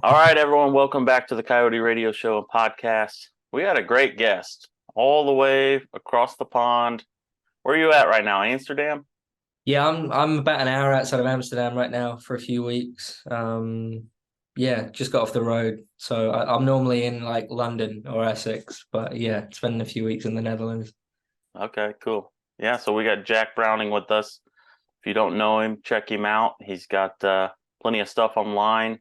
All right, everyone, welcome back to the Coyote Radio Show and podcast. We had a great guest all the way across the pond. Where are you at right now? Amsterdam? Yeah, I'm about an hour outside of Amsterdam right now for a few weeks. Yeah, just got off the road. So I'm normally in like London or Essex, but yeah, spending a few weeks in the Netherlands. Okay, cool. Yeah, so we got Jack Browning with us. If you don't know him, check him out. He's got plenty of stuff online.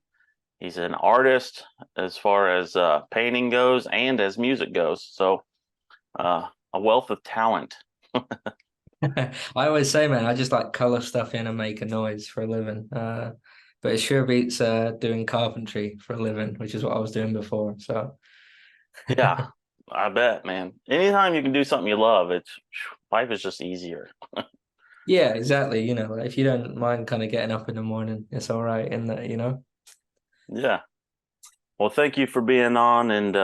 He's an artist as far as painting goes and as music goes. So a wealth of talent. I always say, man, I just like color stuff in and make a noise for a living. But it sure beats doing carpentry for a living, which is what I was doing before. So Yeah, I bet, man. Anytime you can do something you love, it's life is just easier. yeah, exactly. If you don't mind kind of getting up in the morning, it's all right in that. Yeah. Well, thank you for being on, and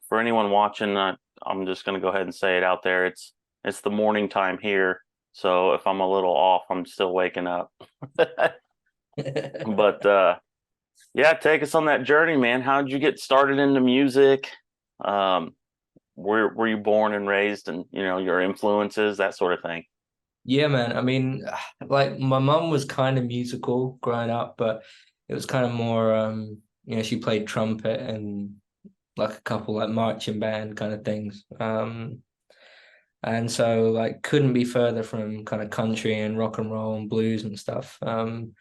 for anyone watching, I'm just going to go ahead and say it out there. It's the morning time here, so if I'm a little off, I'm still waking up. But yeah, take us on that journey, man. How did you get started into music? Um, were you born and raised, and your influences, that sort of thing? Yeah, man. I mean, like my mum was kind of musical growing up, but it was kind of more she played trumpet and like a couple like marching band kind of things. And so like couldn't be further from kind of country and rock and roll and blues and stuff. And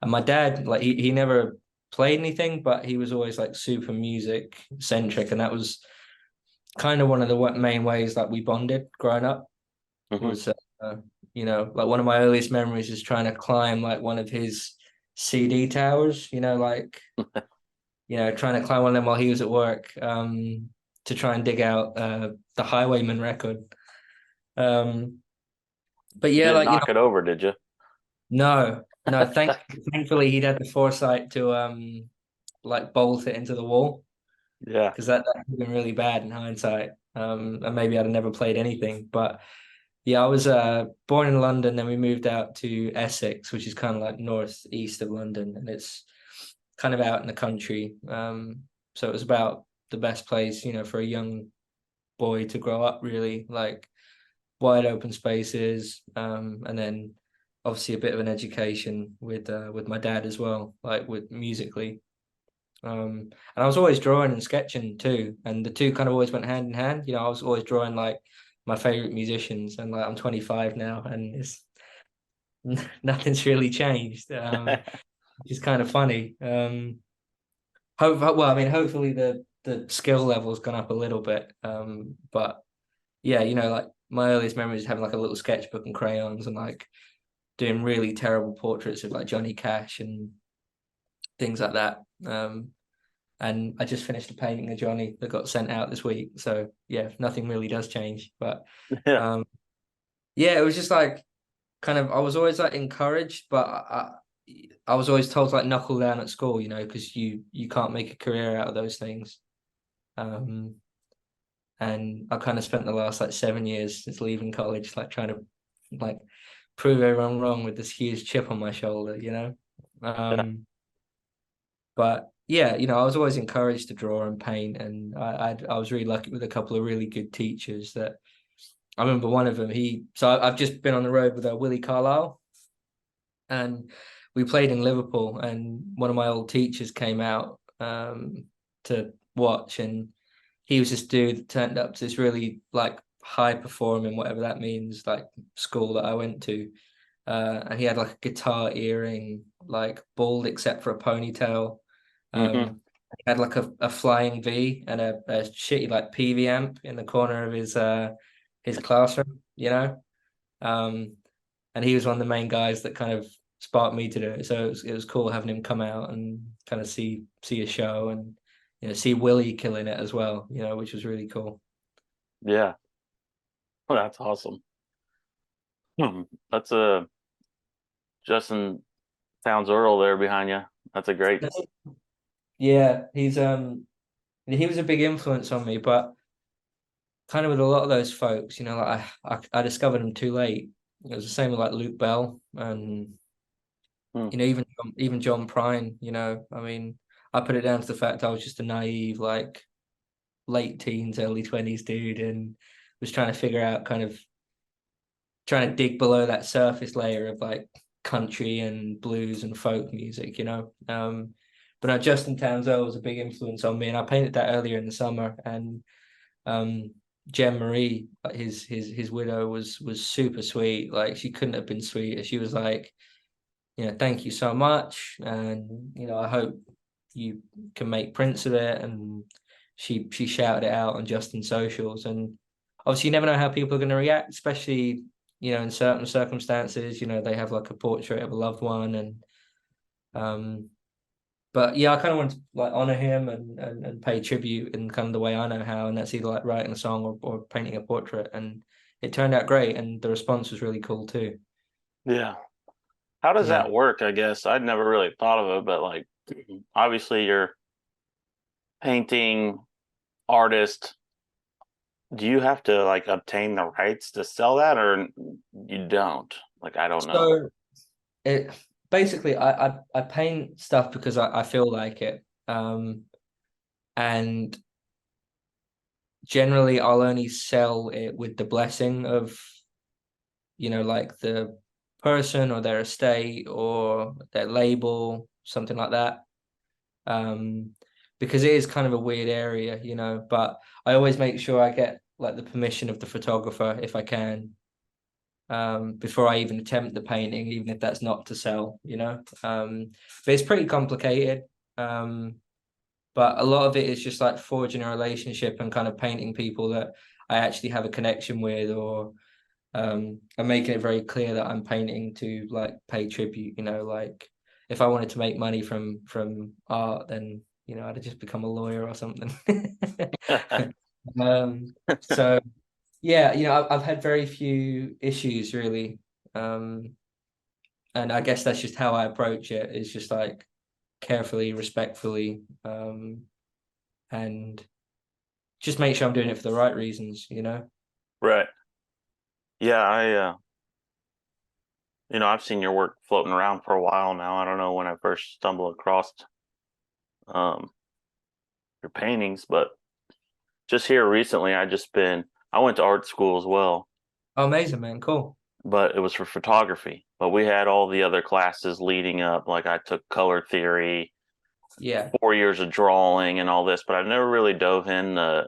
my dad, like he never played anything, but he was always like super music centric, and that was kind of one of the main ways that we bonded growing up Hmm. was like one of my earliest memories is trying to climb like one of his CD towers, trying to climb one of them while he was at work, to try and dig out the Highwayman record. Um, but You yeah, didn't like knock it over, did you? no, thankfully he'd had the foresight to like bolt it into the wall, Yeah. because that would have been really bad in hindsight. And maybe I'd have never played anything. But yeah, I was born in London, then we moved out to Essex, which is kind of like northeast of London, and it's kind of out in the country. So it was about the best place, for a young boy to grow up, really, like wide open spaces, and then obviously a bit of an education with my dad as well, like with musically. And I was always drawing and sketching too, and the two kind of always went hand in hand. I was always drawing like my favorite musicians, and like I'm 25 now, and it's nothing's really changed, which is kind of funny. Well, I mean, hopefully the skill level's gone up a little bit. But yeah, like my earliest memories is having like a little sketchbook and crayons and like doing really terrible portraits of like Johnny Cash and things like that. And I just finished a painting of Johnny that got sent out this week. So yeah, nothing really does change. But Yeah. um, yeah, it was just like kind of I was always like encouraged, but I was always told to like knuckle down at school, because you can't make a career out of those things. Um, and I kind of spent the last like 7 years since leaving college, like trying to like prove everyone wrong with this huge chip on my shoulder. Yeah. Um, but yeah, I was always encouraged to draw and paint, and I was really lucky with a couple of really good teachers that I remember one of them. I've just been on the road with Willie Carlisle, and we played in Liverpool, and one of my old teachers came out to watch, and he was this dude that turned up to this really like high performing, whatever that means, like school that I went to. And he had like a guitar earring, like bald except for a ponytail. Hmm. He had like a flying V and a shitty like PV amp in the corner of his classroom. Um, and he was one of the main guys that kind of sparked me to do it. So it was cool having him come out and kind of see a show and see Willie killing it as well, which was really cool. Yeah. Well, that's awesome. Hmm. That's a Justin Towns Earl there behind you. That's a great. Yeah, he was a big influence on me, but kind of with a lot of those folks, like I discovered them too late. It was the same with like Luke Bell and Hmm. even John Prine. I mean, I put it down to the fact I was just a naive, like late teens, early 20s dude, and was trying to figure out kind of trying to dig below that surface layer of like country and blues and folk music, you know. But no, Justin Townsend was a big influence on me, and I painted that earlier in the summer. And Jen Marie, like his widow, was super sweet. Like she couldn't have been sweeter. She was like, you know, thank you so much, and you know, I hope you can make prints of it. And she shouted it out on Justin socials, and obviously you never know how people are going to react, especially you know in certain circumstances. You know, they have like a portrait of a loved one, and um, but yeah, I kind of want to like honor him and pay tribute in kind of the way I know how, and that's either like writing a song or painting a portrait, and it turned out great, and the response was really cool too. Yeah. How does Yeah. that work? I guess I'd never really thought of it, but like obviously you're painting artist. Do you have to like obtain the rights to sell that or you don't? Like I don't know. So it basically I paint stuff because I feel like it. And generally I'll only sell it with the blessing of, you know, like the person or their estate or their label, something like that. Um, because it is kind of a weird area, you know, but I always make sure I get like the permission of the photographer if I can, before I even attempt the painting, even if that's not to sell, you know. But it's pretty complicated. Um, but a lot of it is just like forging a relationship and kind of painting people that I actually have a connection with, or and making it very clear that I'm painting to like pay tribute, you know, like if I wanted to make money from art, then you know I'd have just become a lawyer or something. So yeah, you know, I've had very few issues really. Um, and I guess that's just how I approach it. It's just like carefully, respectfully, and just make sure I'm doing it for the right reasons, you know? Right. Yeah, I've seen your work floating around for a while now. I don't know when I first stumbled across um your paintings, but just here recently I went to art school as well, Oh, amazing, man. Cool. but it was for photography. But we had all the other classes leading up, like I took color theory, Yeah. 4 years of drawing and all this, but I've never really dove in the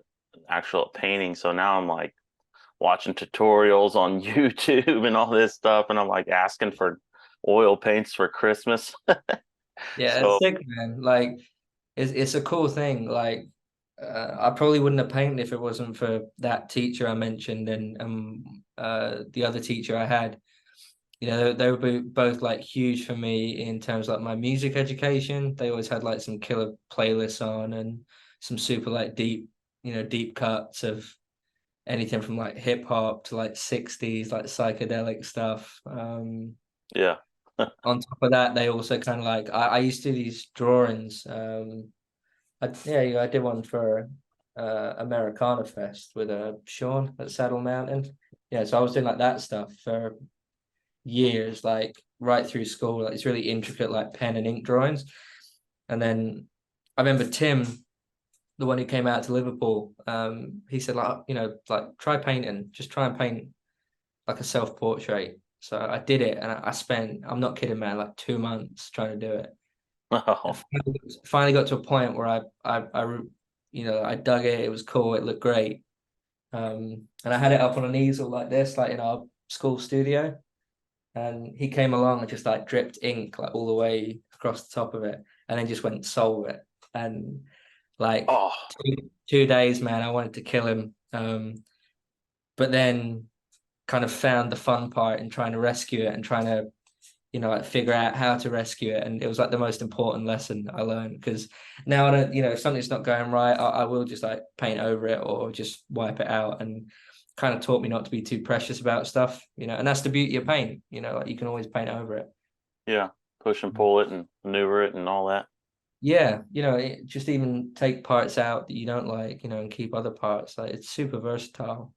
actual painting. So now I'm like watching tutorials on YouTube and all this stuff, and I'm like asking for oil paints for Christmas. Yeah, it's So sick, man. Like it's a cool thing. Like I probably wouldn't have painted if it wasn't for that teacher I mentioned and the other teacher I had. You know, they were both like huge for me in terms of like my music education. They always had like some killer playlists on and some super like deep, you know, deep cuts of anything from like hip hop to like 60s like psychedelic stuff. yeah. On top of that, they also kind of like I used to do these drawings. Yeah, I did one for Americana Fest with Sean at Saddle Mountain. Yeah, so I was doing like that stuff for years, like right through school. Like it's really intricate, like pen and ink drawings. And then I remember Tim, the one who came out to Liverpool, he said like, you know, like try painting, just try and paint like a self-portrait. So I did it, and I spent, I'm not kidding, man, like 2 months trying to do it. And Oh, finally got to a point where you know, I dug it. It was cool. It looked great. And I had it up on an easel like this, like in our school studio. And he came along and just like dripped ink like all the way across the top of it, and then just went solve it. And like oh, 2 days, man, I wanted to kill him. But then kind of found the fun part in trying to rescue it and trying to, you know, like figure out how to rescue it. And it was like the most important lesson I learned, because now I don't, you know, if something's not going right, I will just like paint over it or just wipe it out, and kind of taught me not to be too precious about stuff, you know, and that's the beauty of paint, you know, like you can always paint over it. yeah. Push and pull it and maneuver it and all that. Yeah, you know, just even take parts out that you don't like, you know, and keep other parts. Like it's super versatile.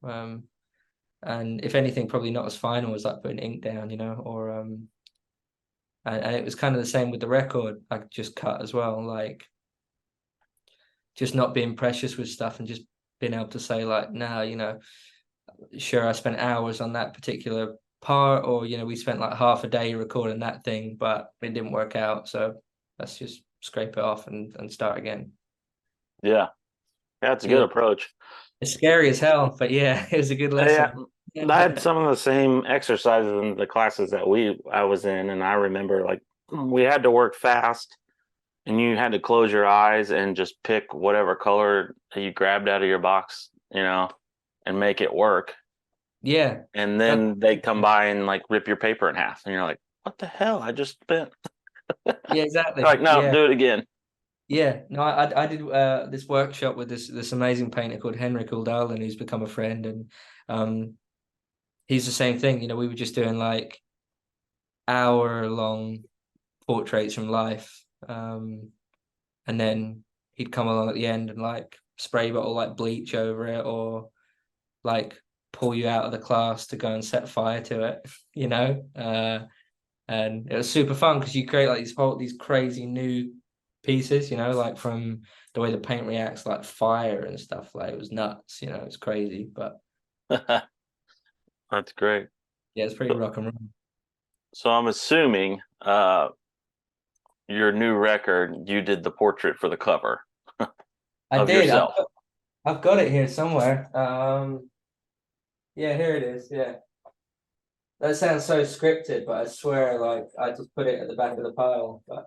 And if anything, probably not as final as like putting ink down, you know, or and it was kind of the same with the record I just cut as well. Like just not being precious with stuff and just being able to say like, nah, sure, I spent hours on that particular part, or we spent like half a day recording that thing, but it didn't work out. So let's just scrape it off and start again. Yeah. Yeah, it's a good Yeah. approach. It's scary as hell, but yeah, it was a good Yeah, lesson. I had some of the same exercises in the classes that I was in, and I remember like we had to work fast, And you had to close your eyes and just pick whatever color that you grabbed out of your box, and make it work. Yeah. And then they come by and like rip your paper in half. And you're like, what the hell? I just spent. Yeah, exactly. They're like, no, Yeah. do it again. Yeah. No, I did this workshop with this amazing painter called Henrik Uldalen, who's become a friend, and he's the same thing. We were just doing like hour-long portraits from life. And then he'd come along at the end and like spray bottle like bleach over it, or like pull you out of the class to go and set fire to it, and it was super fun because you create like these crazy new pieces, like from the way the paint reacts, like fire and stuff. Like it was nuts, it's crazy, but That's great. yeah, it's pretty rock and roll. So I'm assuming your new record, you did the portrait for the cover I of did. yourself. I've got it here somewhere. Yeah, here it is. Yeah. That sounds so scripted, but I swear, like, I just put it at the back of the pile. But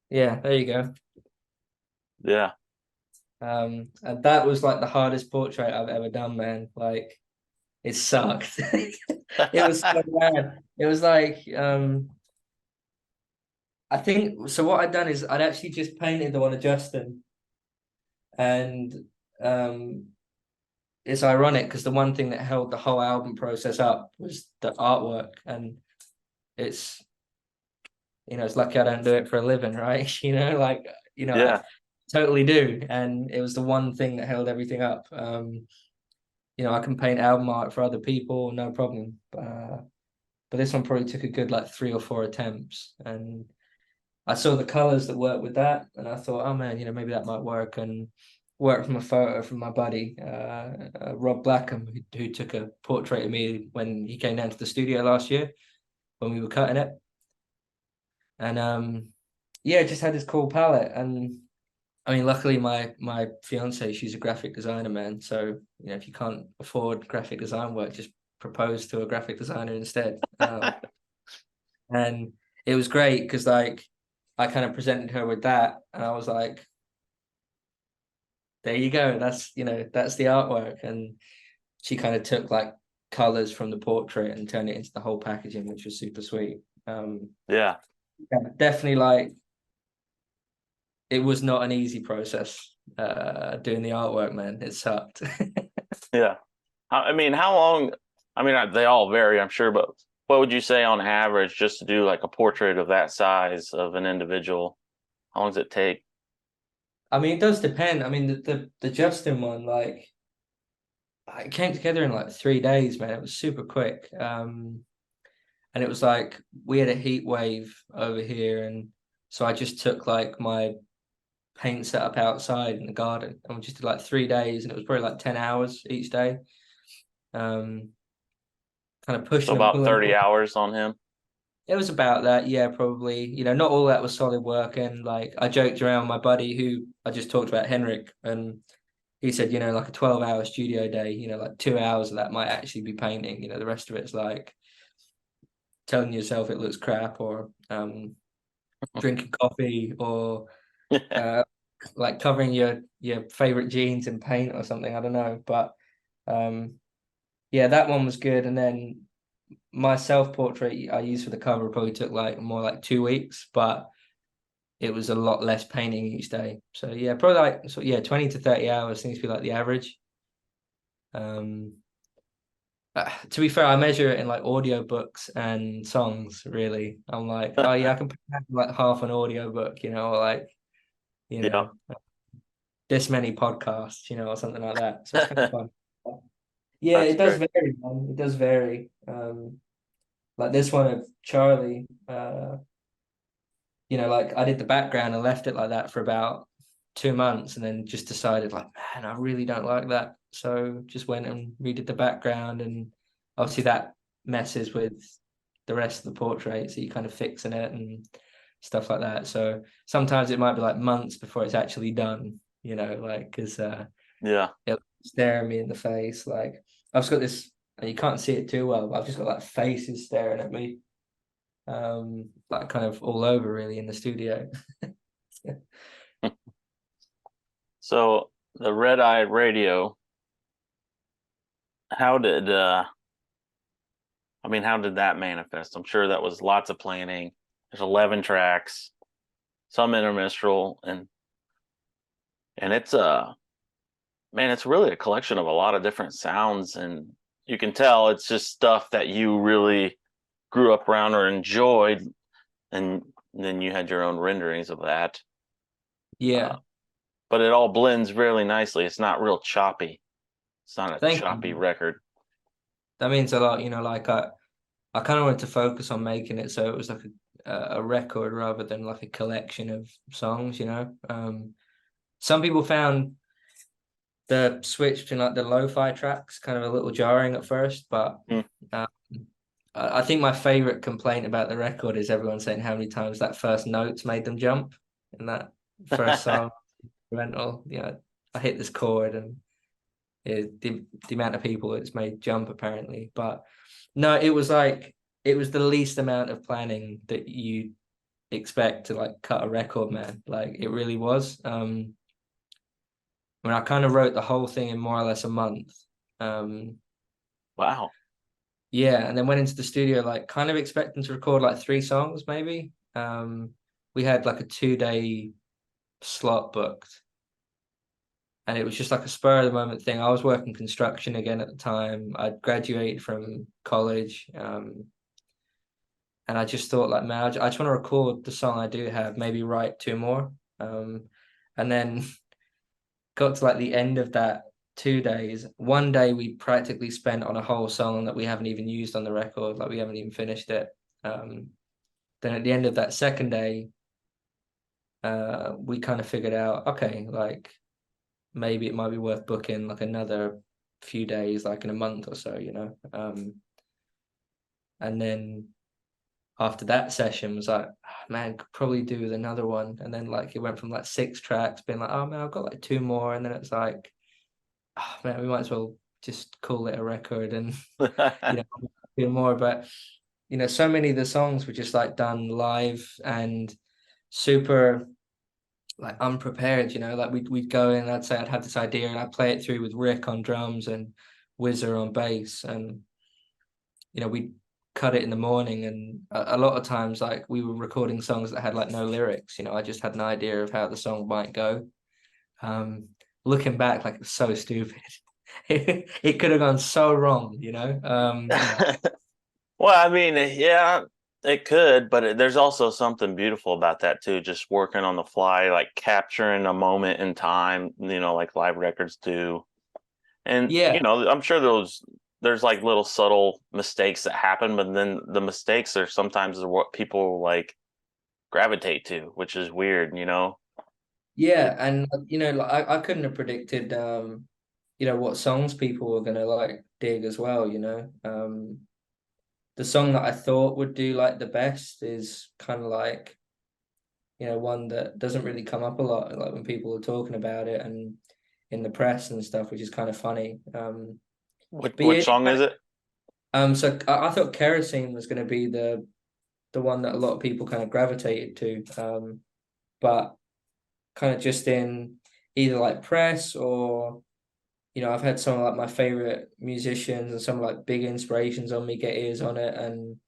yeah, there you go. Yeah. And that was like the hardest portrait I've ever done, man. Like, it sucked. It was so bad. It was like, I think so. What I'd done is I'd actually just painted the one of Justin, and um, it's ironic because the one thing that held the whole album process up was the artwork, and it's it's lucky I don't do it for a living, right? Like I Yeah. totally do, and it was the one thing that held everything up. I can paint album art for other people, no problem, but this one probably took a good like 3 or 4 attempts, and I saw the colors that worked with that, and I thought, oh man, maybe that might work, and worked from a photo from my buddy Rob Blackham, who took a portrait of me when he came down to the studio last year when we were cutting it, and yeah, just had this cool palette, and I mean, luckily my fiance, she's a graphic designer, man. So if you can't afford graphic design work, just propose to a graphic designer instead. And it was great because like I kind of presented her with that, and I was like, there you go, that's that's the artwork. And she kind of took like colors from the portrait and turned it into the whole packaging, which was super sweet. Yeah. Definitely, like, it was not an easy process doing the artwork, man. It sucked. Yeah. I mean, how long? I mean, they all vary, I'm sure, but what would you say on average just to do like a portrait of that size of an individual? How long does it take? I mean, it does depend. I mean, the Justin one, like, it came together in like 3 days, man. It was super quick. And it was like we had a heat wave over here, and so I just took like my paint setup outside in the garden, and we just did like 3 days, and it was probably like 10 hours each day. Kind of So pushing and about pulling. 30 hours on him. It was about that, yeah, probably. Not all that was solid work, and like I joked around with my buddy who I just talked about, Henrik, and he said, like a 12-hour studio day, like 2 hours of that might actually be painting. The rest of it's like telling yourself it looks crap, or drinking coffee, or like covering your favorite jeans in paint or something. I don't know, but yeah, that one was good. And then my self-portrait I used for the cover probably took like more like 2 weeks, but it was a lot less painting each day. So yeah, probably like 20 to 30 hours seems to be like the average. To be fair, I measure it in like audiobooks and songs, really. I'm like, oh yeah, I can have like half an audiobook, or like, you Yeah. know, this many podcasts, or something like that. So it's kind of fun. Yeah, That's it does great. vary, man. It does vary. Like this one of Charlie, like I did the background and left it like that for about 2 months, and then just decided like, man, I really don't like that. So just went and redid the background, and obviously that messes with the rest of the portrait, so you kind of fixing it and stuff like that. So sometimes it might be like months before it's actually done, like because Yeah. it'll stare me in the face. Like I've just got this, and you can't see it too well, but I've just got like faces staring at me, like kind of all over really in the studio. So the Red Eye Radio, how did how did that manifest? I'm sure that was lots of planning. There's 11 tracks, some interminstrel, and it's man, it's really a collection of a lot of different sounds, and you can tell it's just stuff that you really grew up around or enjoyed, and then you had your own renderings of that. Yeah. But it all blends really nicely. It's not real choppy. It's not a Thank choppy you. record. That means a lot, like I kind of wanted to focus on making it so it was like a record rather than like a collection of songs. Some people found the switch between like the lo-fi tracks kind of a little jarring at first, but Mm. I think my favorite complaint about the record is everyone saying how many times that first notes made them jump in that first song. Rental, I hit this chord, and the amount of people it's made jump apparently. But no, it was the least amount of planning that you expect to like cut a record, man. Like it really was. I kind of wrote the whole thing in more or less a month. Wow. Yeah, and then went into the studio like kind of expecting to record like 3 songs maybe. We had like a 2-day slot booked, and it was just like a spur of the moment thing. I was working construction again at the time. I'd graduated from college, and I just thought like, man, I just want to record the song I do have, maybe write 2 more. And then got to like the end of that 2 days. One day we practically spent on a whole song that we haven't even used on the record, like we haven't even finished it. Then at the end of that second day, we kind of figured out, okay, like maybe it might be worth booking like another few days, like in a month or so, and then after that session was like, man, could probably do with another one. And then like it went from like 6 tracks being like, oh man, I've got like 2 more, and then it's like, oh man, we might as well just call it a record and do more. But so many of the songs were just like done live and super like unprepared, like we'd go in, I'd say I'd have this idea and I'd play it through with Rick on drums and Whizzer on bass, and we'd cut it in the morning, and a lot of times like we were recording songs that had like no lyrics. I just had an idea of how the song might go. Looking back, like it's so stupid. It could have gone so wrong. Well, yeah, it could, but there's also something beautiful about that too. Just working on the fly, like capturing a moment in time, like live records do. And Yeah. I'm sure there's like little subtle mistakes that happen, but then the mistakes are sometimes what people like gravitate to, which is weird. Yeah, and like I couldn't have predicted what songs people were gonna like dig as well. The song that I thought would do like the best is kind of like one that doesn't really come up a lot, like when people are talking about it and in the press and stuff, which is kind of funny. Which Yeah, song is it? So I thought Kerosene was going to be the one that a lot of people kind of gravitated to, but kind of just in either like press or I've had some of like my favorite musicians and some like big inspirations on me get ears on it, and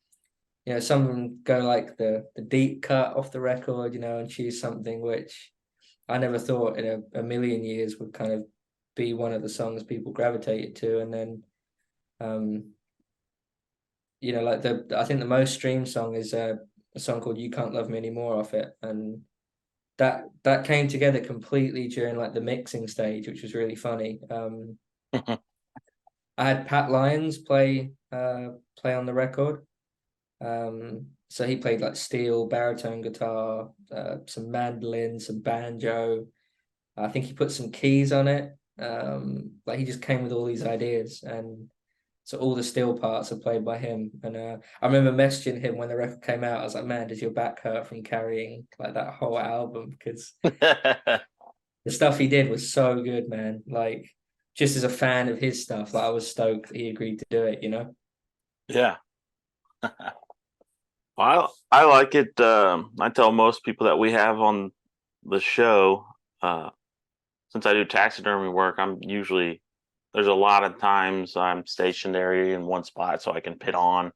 some of them go like the deep cut off the record, and choose something which I never thought in a million years would kind of be one of the songs people gravitated to. And then like I think the most streamed song is a song called You Can't Love Me Anymore off it, and that came together completely during like the mixing stage, which was really funny. I had Pat Lyons play on the record. So he played like steel, baritone guitar, some mandolin, some banjo, I think he put some keys on it. Like he just came with all these ideas, and so all the steel parts are played by him. And I remember messaging him when the record came out. I was like, "Man, does your back hurt from carrying like that whole album?" Because the stuff he did was so good, man. Like just as a fan of his stuff, like I was stoked that he agreed to do it. You know? Yeah. I like it. I tell most people that we have on the show, since I do taxidermy work, there's a lot of times I'm stationary in one spot so I can put on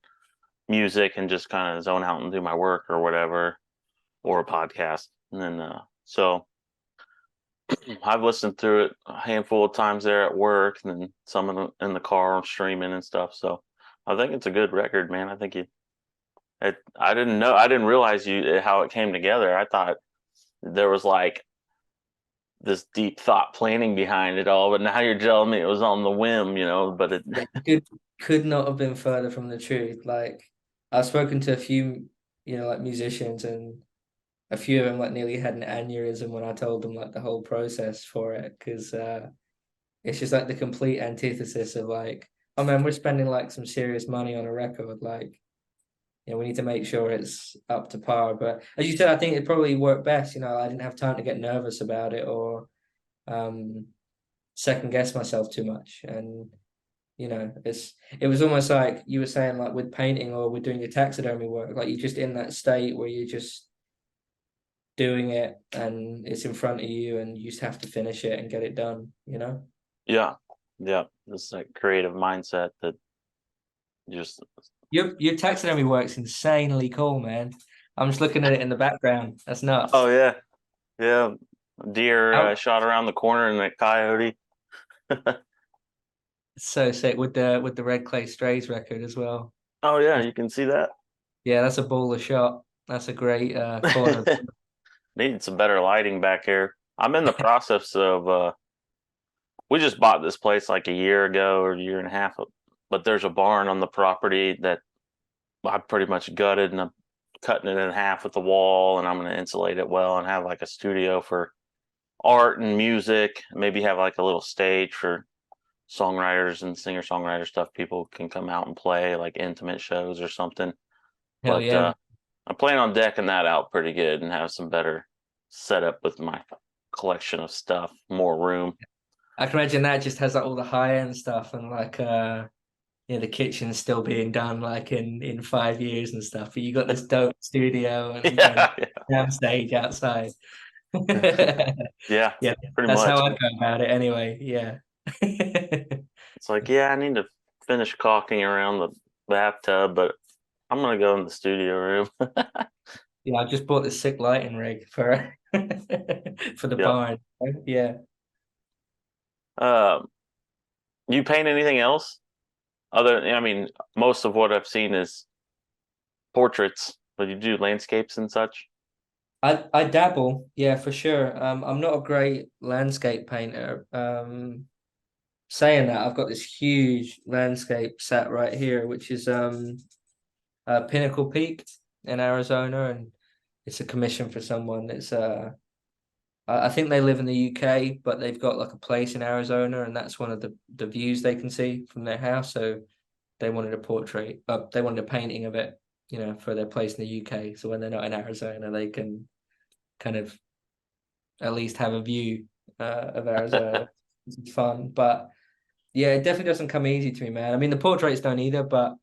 music and just kind of zone out and do my work or whatever, or a podcast. And then, so I've listened through it a handful of times there at work, and then some in the car streaming and stuff. So I think it's a good record, man. I think I didn't realize how it came together. I thought there was like this deep thought planning behind it all, but now you're telling me it was on the whim, but it Could not have been further from the truth. Like I've spoken to a few, like musicians, and a few of them like nearly had an aneurysm when I told them like the whole process for it, because it's just like the complete antithesis of like, oh man, we're spending like some serious money on a record, like we need to make sure it's up to par. But as you said, I think it probably worked best. I didn't have time to get nervous about it or second guess myself too much. And it was almost like you were saying, like with painting or with doing your taxidermy work, like you're just in that state where you're just doing it and it's in front of you and you just have to finish it and get it done. yeah, yeah, this like creative mindset that just Your taxidermy work's insanely cool, man. I'm just looking at it in the background. That's nuts. oh yeah, deer How, shot around the corner and a coyote. so sick with the Red Clay Strays record as well. Oh yeah, you can see that. Yeah, that's a baller shot. That's a great corner. Needed some better lighting back here. I'm in the process of we just bought this place like a year ago or a year and a half, but there's a barn on the property that I pretty much gutted, and I'm cutting it in half with the wall, and I'm going to insulate it well and have like a studio for art and music, maybe have like a little stage for songwriters and singer-songwriter stuff. People can come out and play like intimate shows or something. Hell But yeah. I plan on decking that out pretty good and have some better setup with my collection of stuff, more room. I can imagine that just has like all the high end stuff and like the kitchen's still being done like in 5 years and stuff. But you got this dope studio and Yeah, yeah, jam stage outside. Yeah, yeah, pretty that's much. how I go about it anyway. Yeah. It's like, yeah, I need to finish caulking around the bathtub, but I'm gonna go in the studio room. Yeah, I just bought this sick lighting rig for for the Yep. barn. Yeah. Um, you paint anything else? I mean, most of what I've seen is portraits, but you do landscapes and such. I dabble, yeah, for sure. I'm not a great landscape painter. Saying that, I've got this huge landscape set right here, which is Pinnacle Peak in Arizona, and it's a commission for someone. I think they live in the UK, but they've got like a place in Arizona, and that's one of the views they can see from their house. So they wanted a portrait, they wanted a painting of it, for their place in the UK. So when they're not in Arizona, they can kind of at least have a view of Arizona. It's fun, but yeah, it definitely doesn't come easy to me, man. I mean, the portraits don't either, but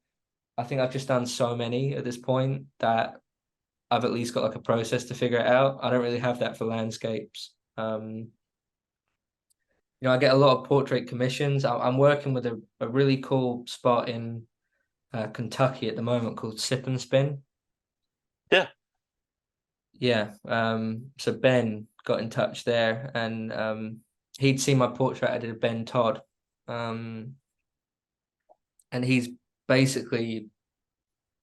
I think I've just done so many at this point that I've at least got like a process to figure it out. I don't really have that for landscapes. I get a lot of portrait commissions. I'm working with a really cool spot in Kentucky at the moment called Sip and Spin. Yeah. Yeah. So Ben got in touch there, and he'd seen my portrait I did of Ben Todd. And he's basically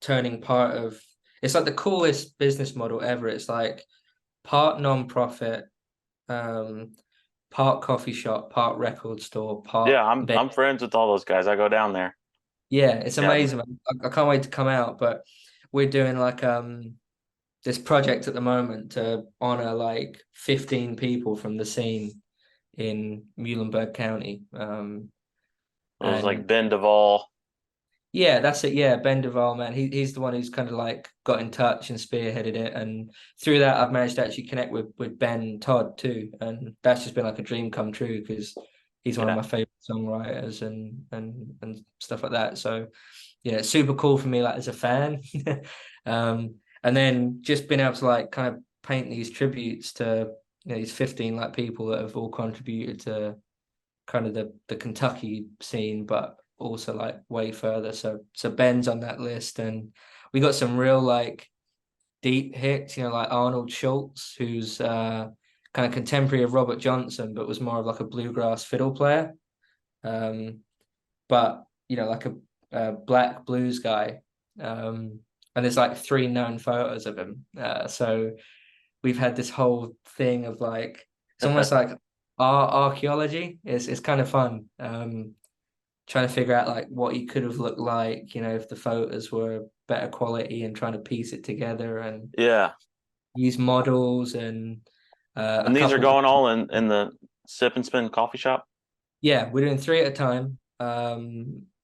turning part of it's like the coolest business model ever. It's like part non-profit, part coffee shop, part record store, Yeah, part I'm friends with all those guys. I go down there. yeah, it's Yeah, amazing. I can't wait to come out, but we're doing like this project at the moment to honor like 15 people from the scene in Muhlenberg County. It was like And Ben Duvall. yeah, that's it. Yeah, Ben Duval, man. He's the one who's kind of like got in touch and spearheaded it. And through that, I've managed to actually connect with Ben Todd too. And that's just been like a dream come true because he's one of Yeah. my favorite songwriters and stuff like that. So yeah, it's super cool for me like as a fan. And then just being able to like kind of paint these tributes to these 15 like people that have all contributed to kind of the Kentucky scene, but also like way further. So Ben's on that list, and we got some real like deep hits, like Arnold Schultz, who's kind of contemporary of Robert Johnson, but was more of like a bluegrass fiddle player. But like a black blues guy. And there's like 3 known photos of him. So we've had this whole thing of like it's almost like archaeology. It's kind of fun. Trying to figure out like what he could have looked like, if the photos were better quality, and trying to piece it together and Yeah. use models and And these are going all in the Sip and Spin coffee shop? Yeah, we're doing 3 at a time.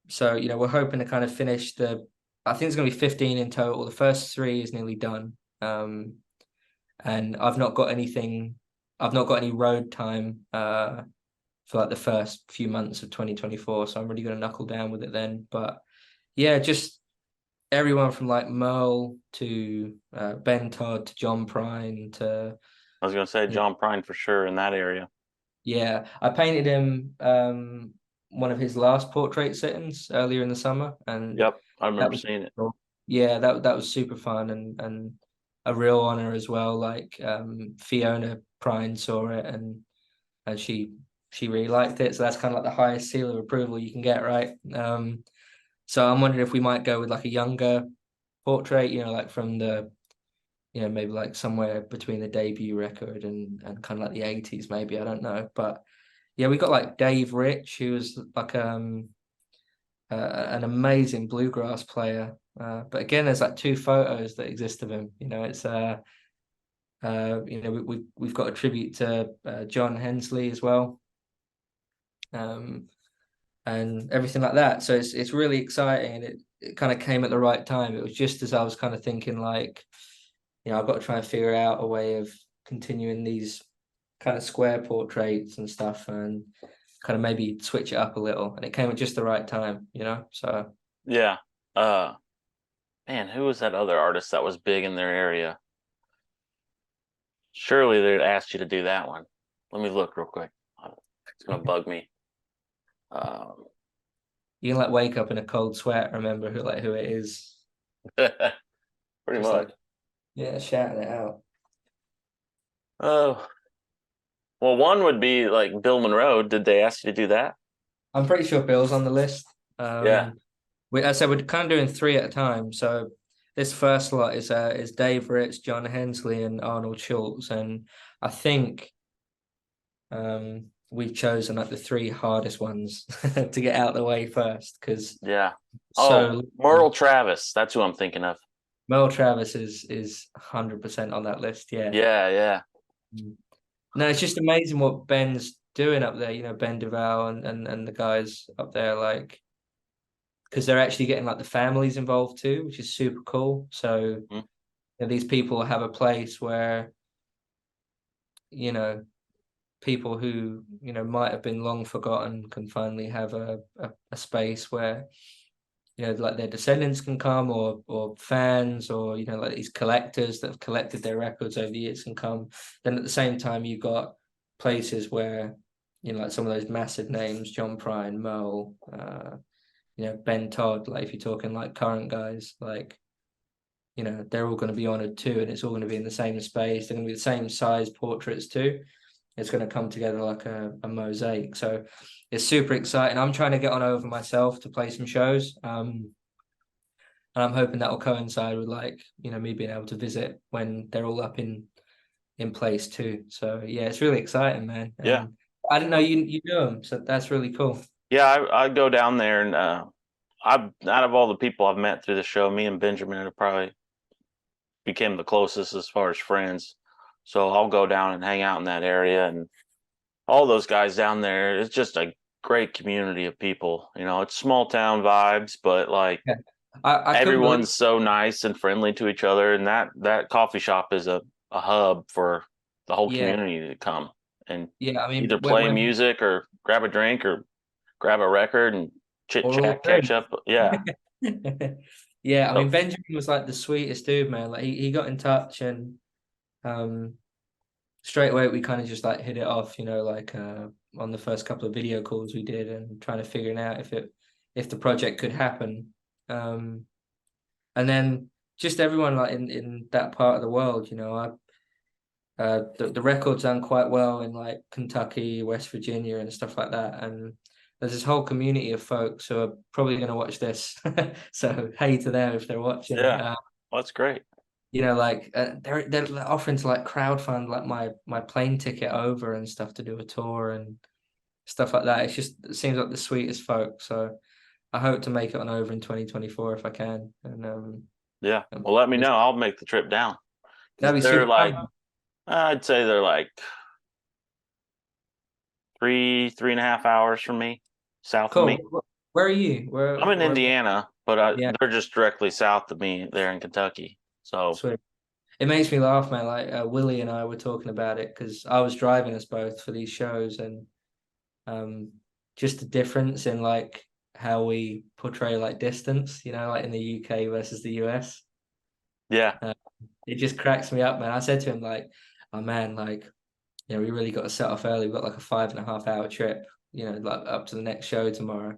So we're hoping to kind of finish I think it's going to be 15 in total. The first 3 is nearly done. And I've not got any road time for like the first few months of 2024. So I'm really going to knuckle down with it then. But yeah, just everyone from like Merle to Ben Todd to John Prine to I was going to say John Prine for sure in that area. yeah, I painted him one of his last portrait sittings earlier in the summer, and Yep, I that remember was seeing it. cool. Yeah, that was super fun and a real honor as well. Like Fiona Prine saw it and she really liked it, so that's kind of like the highest seal of approval you can get, right? So I'm wondering if we might go with like a younger portrait, like from the maybe like somewhere between the debut record and kind of like the 80s, maybe, I don't know. But yeah, we got like Dave Rich, who was like an amazing bluegrass player. But again, there's like 2 photos that exist of him. It's we've got a tribute to John Hensley as well. And everything like that. So it's really exciting, and it kind of came at the right time. It was just as I was kind of thinking like, I've got to try and figure out a way of continuing these kind of square portraits and stuff, and kind of maybe switch it up a little. And it came at just the right time, So Yeah. Man, who was that other artist that was big in their area? Surely they'd asked you to do that one. Let me look real quick. It's gonna bug me. You can like wake up in a cold sweat, remember who it is. Pretty Just much. like, yeah, shouting it out. Oh, well, one would be like Bill Monroe. Did they ask you to do that? I'm pretty sure Bill's on the list. Yeah. I said we're kind of doing 3 at a time. So this first lot is Dave Ritz, John Hensley, and Arnold Schultz, and I think we've chosen like the 3 hardest ones to get out of the way first, because Yeah. so Merle Travis. That's who I'm thinking of. Mel Travis is 100% on that list. Yeah. Yeah, yeah. No, it's just amazing what Ben's doing up there. Ben Duval and the guys up there, like, because they're actually getting like the families involved too, which is super cool. So these people have a place where people who might have been long forgotten can finally have a space where like their descendants can come, or fans, or like these collectors that have collected their records over the years can come. Then at the same time, you've got places where like some of those massive names, John Prine, Merle, Ben Todd, like if you're talking like current guys, like they're all going to be honored too, and it's all going to be in the same space. They're going to be the same size portraits too. It's going to come together like a mosaic. So it's super exciting. I'm trying to get on over myself to play some shows. And I'm hoping that will coincide with like, me being able to visit when they're all up in place too. So yeah, it's really exciting, man. Yeah. I didn't know you knew them, so that's really cool. Yeah, I go down there, and I've out of all the people I've met through the show, me and Benjamin are probably became the closest as far as friends. So I'll go down and hang out in that area, and all those guys down there. It's just a great community of people. You know, it's small town vibes, but like Yeah. I couldn't believe. everyone's so nice and friendly to each other, and that coffee shop is a hub for the whole Yeah, community to come and yeah. I mean, either when play music or grab a drink or grab a record and chit or all chat, three. catch up. Yeah. Yeah, I So mean Benjamin was like the sweetest dude, man. Like he got in touch and um straight away we kind of just like hit it off, like on the first couple of video calls we did and trying to figuring out if the project could happen. Um and then just everyone like in that part of the world, the record's done quite well in like Kentucky, West Virginia, and stuff like that. And there's this whole community of folks who are probably going to watch this. So hey to them if they're watching. yeah, well, that's great. Like they're offering to like crowdfund like my plane ticket over and stuff to do a tour and stuff like that. It seems like the sweetest folk. So I hope to make it on over in 2024 if I can. And Yeah. Well, let me know. I'll make the trip down. 'Cause that'd be they're super like, fun. I'd say they're like 3.5 hours from me, south of me. Cool. Where are you? I'm in Where Indiana, but yeah, they're just directly south of me there in Kentucky. So sweet. It makes me laugh, man. Like Willie and I were talking about it because I was driving us both for these shows, and um, just the difference in like how we portray like distance, like in the UK versus the US. yeah, It just cracks me up, man. I said to him like, "Oh man, like, we really got to set off early. We've got like a 5.5 hour trip, like up to the next show tomorrow."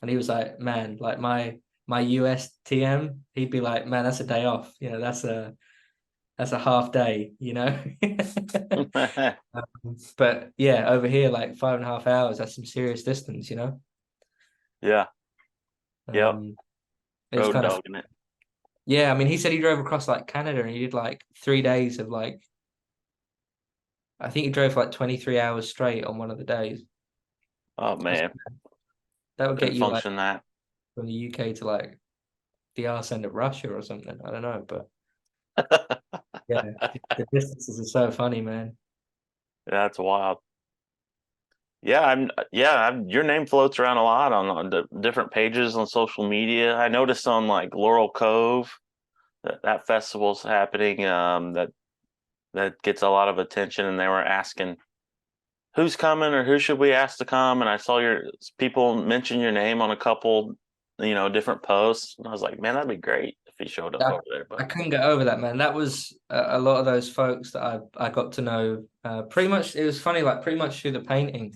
And he was like, "Man, like my US TM, he'd be like, man, that's a day off. That's a half day, But yeah, over here, like 5.5 hours, that's some serious distance. yeah, yep. Um, it's Road kind of dogging it. yeah. I mean, he said he drove across like Canada and he did like 3 days of like I think he drove for like 23 hours straight on one of the days. Oh That's, man, that would get couldn't you like function that. from the UK to like the arse end of Russia or something. I don't know, but yeah, the distances are so funny, man. That's wild. Yeah, your name floats around a lot on the different pages on social media. I noticed on like Laurel Cove that festival's happening. That gets a lot of attention, and they were asking who's coming or who should we ask to come. And I saw your people mention your name on a couple, different posts, and I was like, man, that'd be great if he showed up I, over there. I But couldn't get over that, man. That was a lot of those folks that I got to know. Pretty much, it was funny, like pretty much through the painting.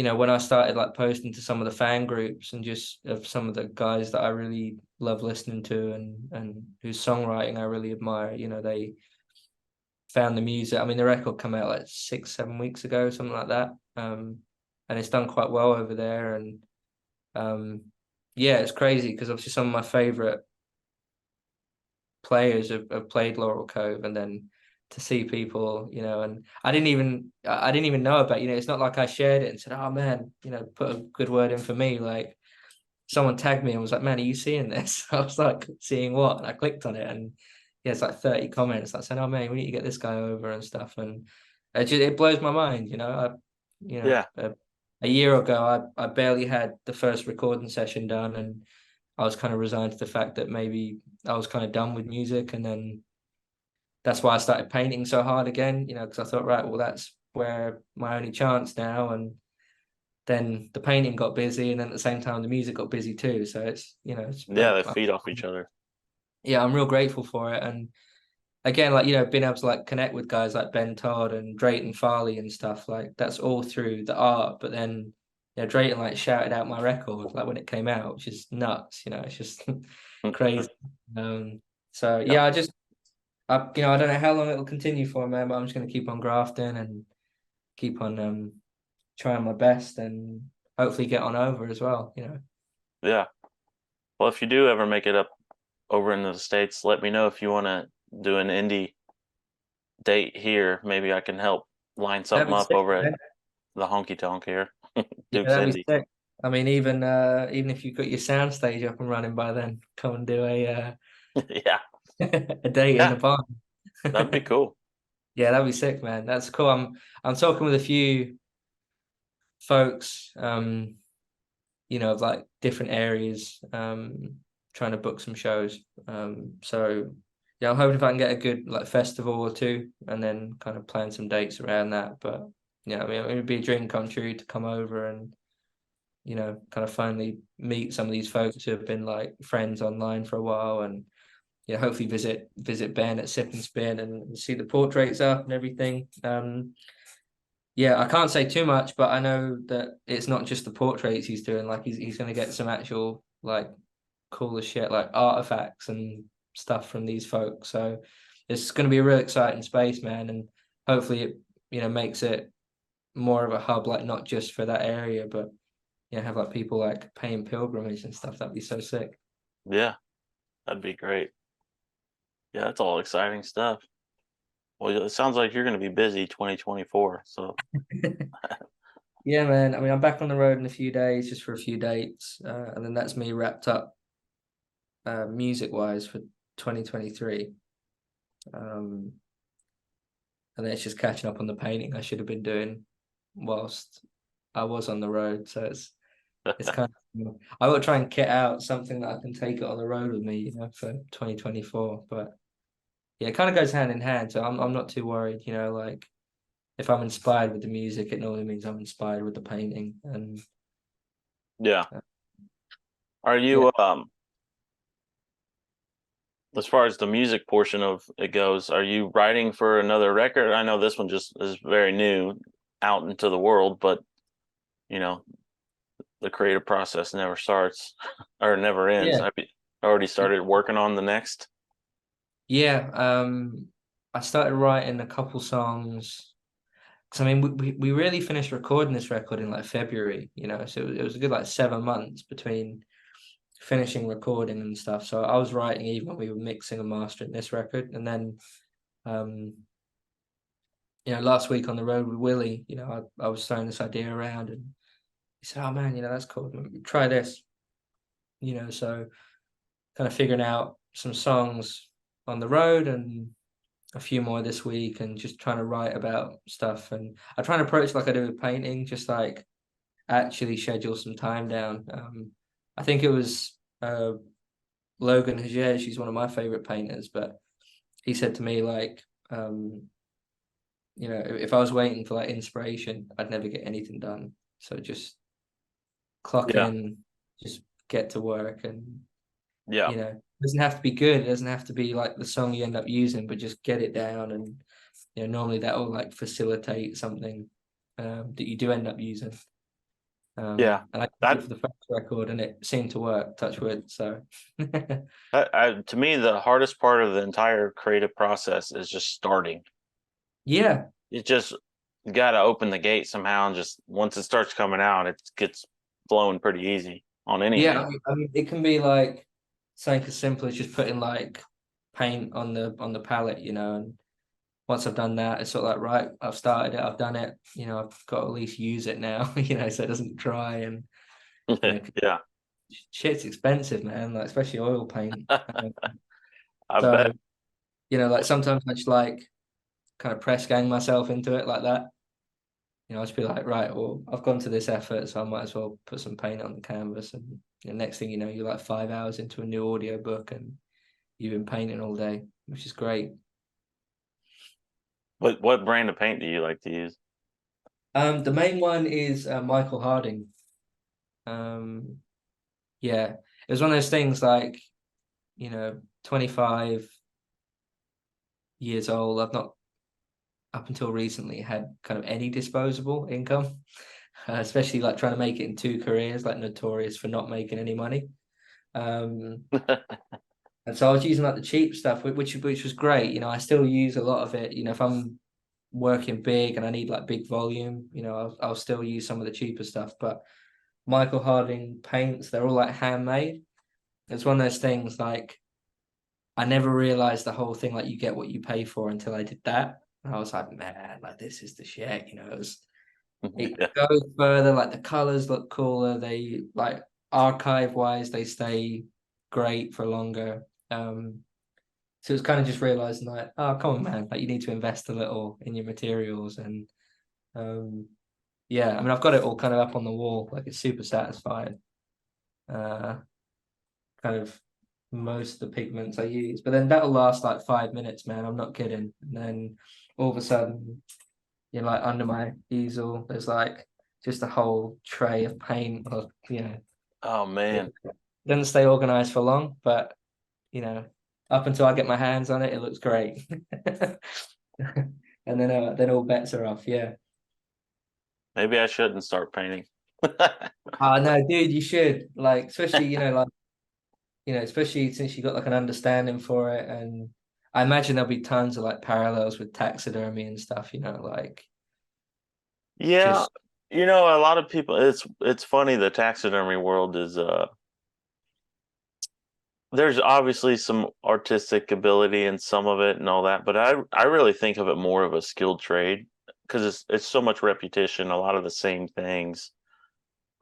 When I started like posting to some of the fan groups and just of some of the guys that I really love listening to and whose songwriting I really admire, they found the music. I mean, the record came out like 6, 7 weeks ago, something like that. And it's done quite well over there. And yeah, it's crazy because obviously some of my favorite players have played Laurel Cove, and then to see people, and I didn't even know about, it's not like I shared it and said, oh man, put a good word in for me. Like someone tagged me and was like, man, are you seeing this? I was like, seeing what? And I clicked on it and yeah, it's like 30 comments like saying, oh man, we need to get this guy over and stuff. And it blows my mind, yeah, a year ago I barely had the first recording session done, and I was kind of resigned to the fact that maybe I was kind of done with music. And then that's why I started painting so hard again, because I thought, right, well, that's where my only chance now. And then the painting got busy, and then at the same time, the music got busy too. So yeah, they feed off each other. yeah, I'm real grateful for it. And again, like, being able to like connect with guys like Ben Todd and Drayton Farley and stuff, like that's all through the art. But then, Drayton like shouted out my record like when it came out, which is nuts, it's just crazy. So yeah, I don't know how long it'll continue for, man, but I'm just gonna keep on grafting and keep on trying my best and hopefully get on over as well. Yeah. Well, if you do ever make it up over in the States, let me know if you want to do an indie date here. Maybe I can help line That'd something be up sick, over at man. the honky tonk here. Yeah, Duke's that'd be Indie. sick. I mean, even if you've got your sound stage up and running by then, come and do Yeah, A date in yeah, the barn. that'd be cool. Yeah, that'd be sick, man. That's cool. I'm talking with a few folks, of like different areas, trying to book some shows. So yeah, I'm hoping if I can get a good like festival or two, and then kind of plan some dates around that. But yeah, I mean, it would be a dream come true to come over and kind of finally meet some of these folks who have been like friends online for a while, and hopefully visit Ben at Sip and Spin and see the portraits up and everything. Yeah, I can't say too much, but I know that it's not just the portraits he's doing. Like he's going to get some actual like cool as shit like artifacts and stuff from these folks. So it's going to be a real exciting space, man, and hopefully it makes it more of a hub, like not just for that area, but have like people like paying pilgrimage and stuff. That'd be so sick. Yeah, that'd be great. Yeah, that's all exciting stuff. Well, it sounds like you're going to be busy 2024. So Yeah, man. I mean, I'm back on the road in a few days, just for a few dates, and then that's me wrapped up, music wise for 2023. And then it's just catching up on the painting I should have been doing whilst I was on the road. So it's kind of, I will try and kit out something that I can take it on the road with me, for 2024. But yeah, it kind of goes hand in hand. So I'm not too worried, like if I'm inspired with the music, it normally means I'm inspired with the painting. And yeah, uh, are yeah, you as far as the music portion of it goes, are you writing for another record? I know this one just is very new out into the world, but you know, the creative process never starts or never ends. yeah, Have you already started working on the next? yeah. I started writing a couple songs. Because I mean, we really finished recording this record in like February, so it was a good like 7 months between finishing recording and stuff. So I was writing even when we were mixing and mastering this record, and then um, last week on the road with Willie, I was throwing this idea around, and he said, "Oh man, that's cool. Try this." So kind of figuring out some songs on the road and a few more this week, and just trying to write about stuff. And I try and approach like I do with painting, just like actually schedule some time down. I think it was Logan Hajer, she's one of my favorite painters, but he said to me like, if I was waiting for like inspiration, I'd never get anything done. So just clock Yeah, in, just get to work, and yeah, it doesn't have to be good. It doesn't have to be like the song you end up using, but just get it down, and normally that will like facilitate something that you do end up using. yeah. And I did it That, for the first record, and it seemed to work. Touch wood. So to me, the hardest part of the entire creative process is just starting. yeah, You just got to open the gate somehow, and just once it starts coming out, it gets flowing pretty easy on yeah. anything. I mean, it can be like something as simple as just putting like paint on the palette, and once I've done that, it's sort of like, right, I've started it, I've done it, I've got to at least use it now, so it doesn't dry. And Yeah, shit's expensive, man, like especially oil paint. Um, I bet. so like sometimes I just like kind of press gang myself into it like that. I'll just be like, right, well, I've gone to this effort, so I might as well put some paint on the canvas. And next thing you know, you're like 5 hours into a new audio book, and you've been painting all day, which is great. What brand of paint do you like to use? The main one is Michael Harding. Yeah, it was one of those things like, 25 years old. I've not, up until recently, had kind of any disposable income, especially like trying to make it in two careers, like notorious for not making any money. Um, and so I was using like the cheap stuff, which was great. I still use a lot of it. If I'm working big and I need like big volume, I'll still use some of the cheaper stuff. But Michael Harding paints, they're all like handmade. It's one of those things like I never realized the whole thing like you get what you pay for until I did that. And I was like, man, like this is the shit, it Yeah, goes further, like the colors look cooler, they like archive wise, they stay great for longer. So it's kind of just realizing like, oh, come on, man, like you need to invest a little in your materials. And yeah, I mean, I've got it all kind of up on the wall, like it's super satisfying. Uh, kind of most of the pigments I use, but then that'll last like 5 minutes, man. I'm not kidding. And then all of a sudden, you know, like under my easel, there's like just a whole tray of paint, or Oh man. it doesn't stay organized for long, but up until I get my hands on it, it looks great. And then all bets are off. Yeah. Maybe I shouldn't start painting. Oh no, dude, you should like, especially especially since you got like an understanding for it, and I imagine there'll be tons of like parallels with taxidermy and stuff. Like Yeah, just a lot of people, it's funny, the taxidermy world is there's obviously some artistic ability in some of it and all that, but I really think of it more of a skilled trade because it's so much repetition, a lot of the same things.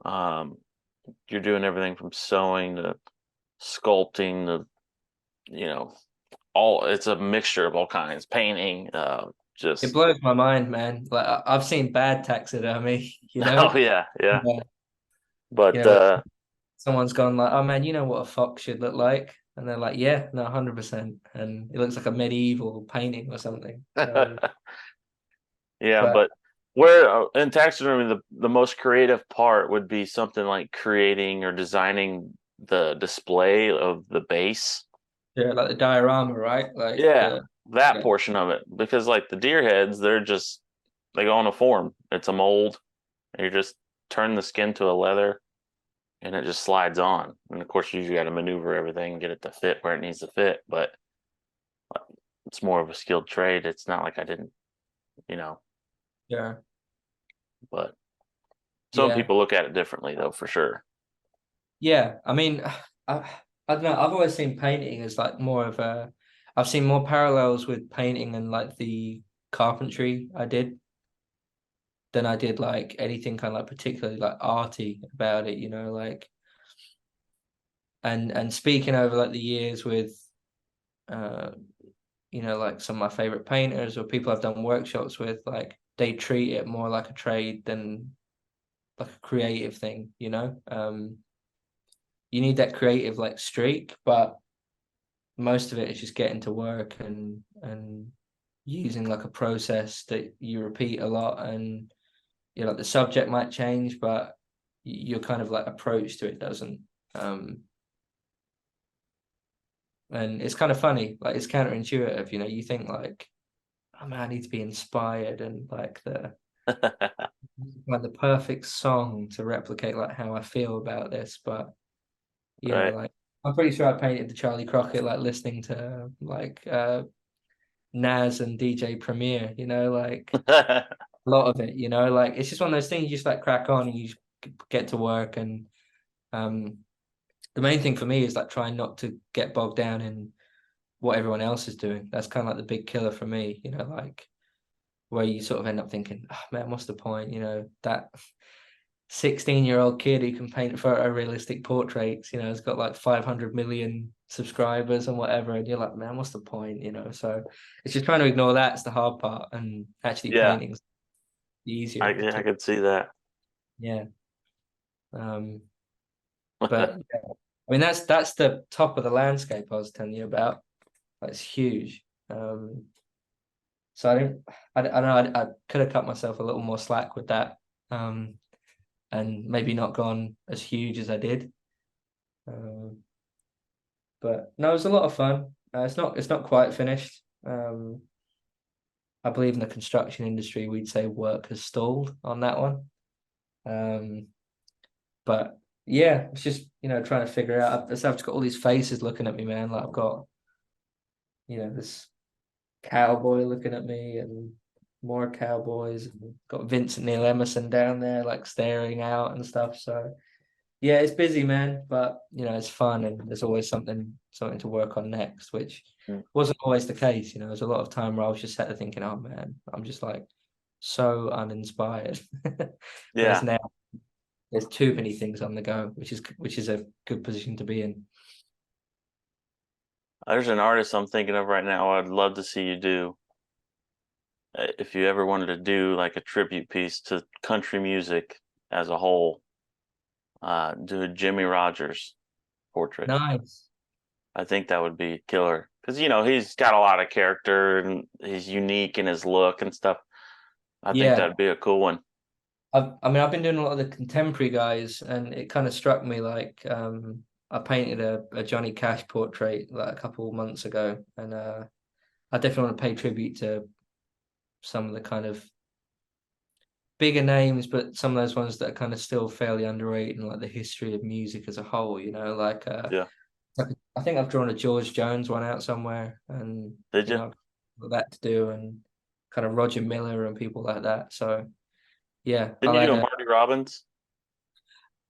Um, you're doing everything from sewing to sculpting to, all it's a mixture of all kinds, painting, it just blows my mind, man. Like I've seen bad taxidermy, oh yeah, yeah. Yeah. But Like someone's gone like, oh man, you know what a fox should look like? And they're like, yeah, no, 100%. And it looks like a medieval painting or something. yeah, But but where in taxidermy the most creative part would be something like creating or designing the display of the base. yeah, like the diorama, right? Like Yeah, the that yeah, portion of it. Because like the deer heads, they go on a form. It's a mold. And you just turn the skin to a leather and it just slides on. And of course you got to maneuver everything and get it to fit where it needs to fit. But it's more of a skilled trade. It's not like I didn't, you know, yeah, but some yeah, people look at it differently though, for sure. yeah. I mean, I don't know. I've always seen painting as like more of a. I've seen more parallels with painting and like the carpentry I did than I did like anything kind of like particularly like arty about it. Like and speaking over like the years with uh like some of my favorite painters or people I've done workshops with, like they treat it more like a trade than like a creative thing. You need that creative like streak, but most of it is just getting to work and using like a process that you repeat a lot, and like the subject might change, but your kind of like approach to it doesn't. And it's kind of funny, like it's counterintuitive. You think like, oh man, I need to be inspired and like the perfect song to replicate like how I feel about this. But Right. like I'm pretty sure I painted the Charlie Crockett like listening to like Nas and DJ Premier, like a lot of it, like it's just one of those things you just like crack on and you just get to work. And the main thing for me is like trying not to get bogged down in what everyone else is doing. That's kind of like the big killer for me, like where you sort of end up thinking, oh man, what's the point? That 16-year-old kid who can paint photorealistic portraits, has got like 500 million subscribers and whatever. And you're like, man, what's the point? So it's just trying to ignore that's the hard part, and actually Yeah, painting's the easier of the I two. could see that. Yeah. But yeah, I mean, that's the top of the landscape I was telling you about. That's huge. So I don't know, I could have cut myself a little more slack with that. And maybe not gone as huge as I did. But no, it was a lot of fun. It's not quite finished. I believe in the construction industry, we'd say work has stalled on that one. But yeah, it's just trying to figure out. I've just got all these faces looking at me, man. Like I've got this cowboy looking at me and more cowboys. And got Vincent Neil Emerson down there like staring out and stuff. So yeah, it's busy, man, but it's fun and there's always something to work on next, which Mm. wasn't always the case. There's a lot of time where I was just sat there thinking, oh man, I'm just like so uninspired. Whereas Yeah. now there's too many things on the go, which is a good position to be in. There's an artist I'm thinking of right now. I'd love to see you do. If you ever wanted to do like a tribute piece to country music as a whole, do a Jimmy Rogers portrait. Nice. I think that would be killer because he's got a lot of character and he's unique in his look and stuff. I think Yeah. that'd be a cool one. I mean, I've been doing a lot of the contemporary guys, and it kind of struck me like I painted a Johnny Cash portrait like a couple months ago, and I definitely want to pay tribute to some of the kind of bigger names, but some of those ones that are kind of still fairly underrated in like the history of music as a whole. Like Yeah. I think I've drawn a George Jones one out somewhere, and Did you? I've got that to do, and kind of Roger Miller and people like that. So yeah, Didn't I'll you add do a a. Marty Robbins?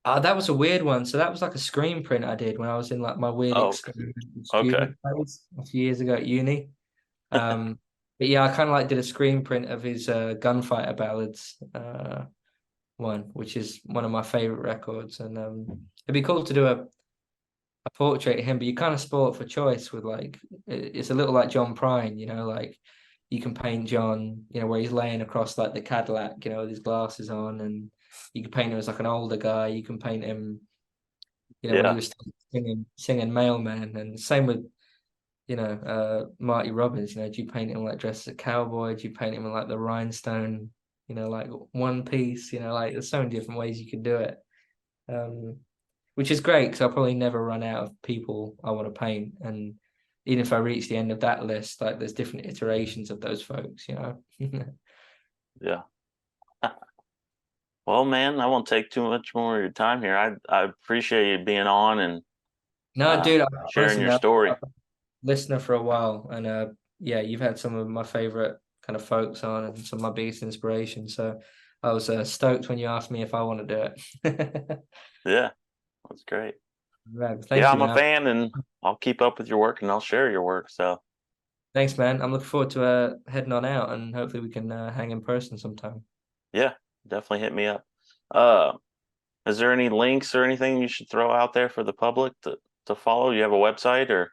That was a weird one. So that was like a screen print I did when I was in like my weird Oh, experimental okay. student phase a few years ago at uni. But yeah, I kind of like did a screen print of his Gunfighter Ballads one, which is one of my favorite records. And it'd be cool to do a portrait of him, but you kind of spoil it for choice with like it's a little like John Prine, like you can paint John, where he's laying across like the Cadillac, with his glasses on, and you can paint him as like an older guy. You can paint him, when he Yeah. was singing Mailman, and same with Marty Robbins. Do you paint him like dressed as a cowboy? Do you paint him in like the rhinestone, like one piece? Like there's so many different ways you can do it. Which is great because I'll probably never run out of people I want to paint. And even if I reach the end of that list, like there's different iterations of those folks. Yeah. Well, man, I won't take too much more of your time here. I appreciate you being on and No, dude, sharing your I've story. been a listener for a while, and yeah, you've had some of my favorite kind of folks on and some of my biggest inspiration. So I was stoked when you asked me if I want to do it. Yeah, that's great. Right, thank Yeah, you, I'm a man. fan and I'll keep up with your work and I'll share your work. So Thanks, man. I'm looking forward to heading on out, and hopefully we can hang in person sometime. yeah, definitely hit me up. Uh, is there any links or anything you should throw out there for the public to follow? You have a website or?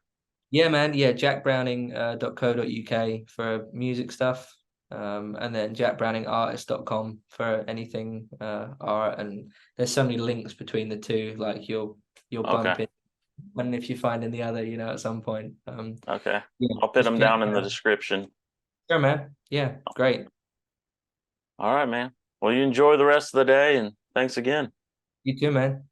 Yeah, man. Yeah, jackbrowning.co.uk for music stuff. And then jackbrowningartist.com for anything art. And there's so many links between the two, like you'll Okay. bump it one if you find in the other, at some point. Okay. Yeah, I'll put just them Jack down in the Browning. description. Sure, man. Yeah, great. All right, man. Well, you enjoy the rest of the day and thanks again. You too, man.